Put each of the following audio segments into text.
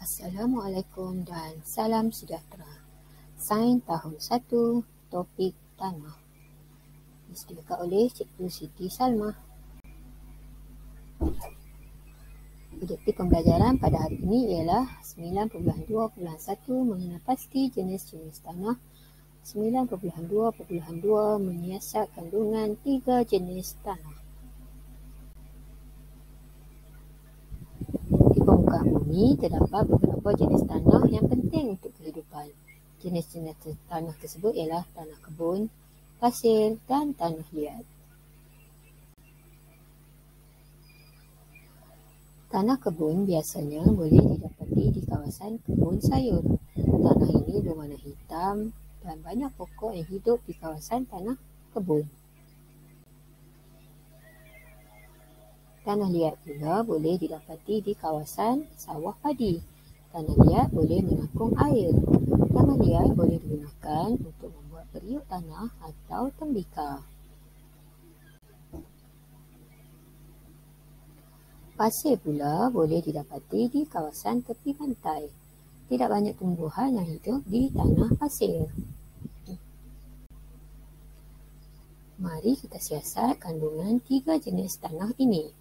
Assalamualaikum dan salam sejahtera. Sains tahun 1, topik tanah. Disediakan oleh Cikgu Siti Salma. Objektif pembelajaran pada hari ini ialah 9.2.1 mengenal pasti jenis-jenis tanah, 9.2.2 menyiasat kandungan 3 jenis tanah. Di permukaan bumi terdapat beberapa jenis tanah yang penting untuk kehidupan. Jenis-jenis tanah tersebut ialah tanah kebun, pasir dan tanah liat. Tanah kebun biasanya boleh didapati di kawasan kebun sayur. Tanah ini berwarna hitam dan banyak pokok yang hidup di kawasan tanah kebun. Tanah liat pula boleh didapati di kawasan sawah padi. Tanah liat boleh menampung air. Tanah liat boleh digunakan untuk membuat periuk tanah atau tembikar. Pasir pula boleh didapati di kawasan tepi pantai. Tidak banyak tumbuhan yang hidup di tanah pasir. Mari kita siasat kandungan 3 jenis tanah ini.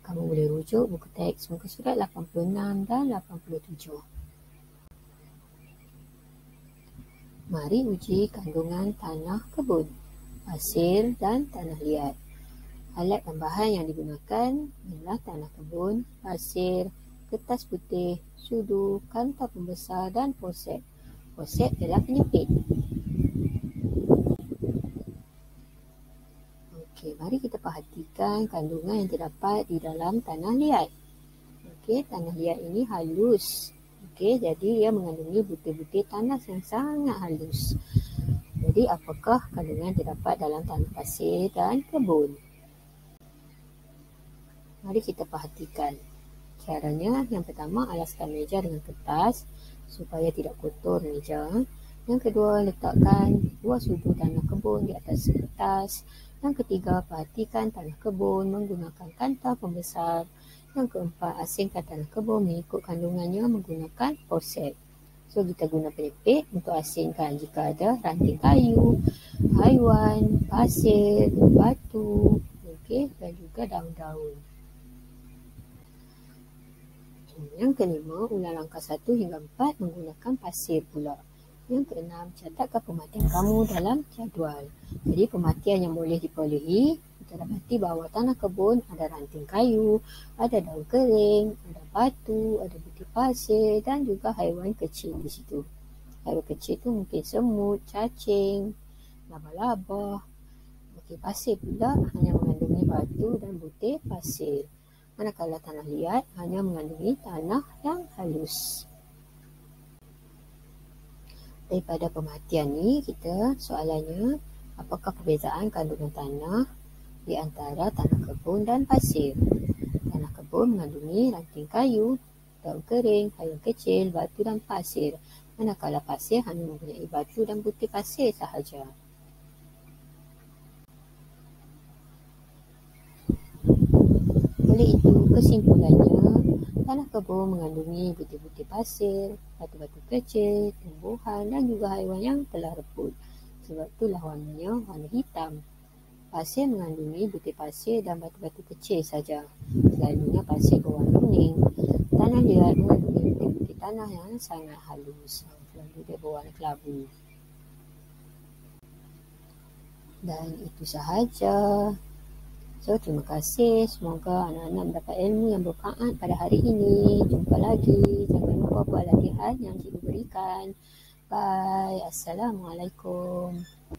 Kamu boleh rujuk buku teks muka surat 86 dan 87. Mari uji kandungan tanah kebun, pasir dan tanah liat. Alat dan bahan yang digunakan ialah tanah kebun, pasir, kertas putih, sudu, kanta pembesar dan poset. Poset ialah penyepit. Mari kita perhatikan kandungan yang terdapat di dalam tanah liat. Tanah liat ini halus. Jadi ia mengandungi butir-butir tanah yang sangat halus. Jadi apakah kandungan yang terdapat dalam tanah pasir dan kebun? Mari kita perhatikan. Caranya, yang pertama, alaskan meja dengan kertas supaya tidak kotor meja. Yang kedua, letakkan 2 sudu tanah kebun di atas kertas. Yang ketiga, perhatikan tanah kebun menggunakan kanta pembesar. Yang keempat, asingkan tanah kebun mengikut kandungannya menggunakan poset. Kita guna penyepit untuk asingkan jika ada ranting kayu, haiwan, pasir, batu, dan juga daun-daun. Yang kelima, ulang langkah 1 hingga 4 menggunakan pasir pula. Yang keenam, catatkan pematian kamu dalam jadual. Jadi pematian yang boleh diperolehi, kita dapati bahawa tanah kebun ada ranting kayu, ada daun kering, ada batu, ada butir pasir dan juga haiwan kecil di situ. Haiwan kecil tu mungkin semut, cacing, laba-laba. Pasir pula hanya mengandungi batu dan butir pasir. Manakala tanah liat hanya mengandungi tanah yang halus. Daripada pematian ni, soalannya, apakah perbezaan kandungan tanah di antara tanah kebun dan pasir? Tanah kebun mengandungi ranting kayu, daun kering, haiwan kecil, batu dan pasir. Manakala pasir hanya mempunyai batu dan butir pasir sahaja. Oleh itu, kesimpulannya, tanah kebun mengandungi butir-butir pasir, batu-batu kecil, tumbuhan dan juga haiwan yang telah reput. Sebab itulah warnanya warna hitam. Pasir mengandungi butir pasir dan batu-batu kecil saja. Selalunya pasir berwarna kuning. Tanah liat mengandungi butir-butir tanah yang sangat halus. Selalu dia berwarna kelabu. Dan itu sahaja. Terima kasih. Semoga anak-anak mendapat ilmu yang bermanfaat pada hari ini. Jumpa lagi. Jangan lupa buat latihan yang cikgu berikan. Bye. Assalamualaikum.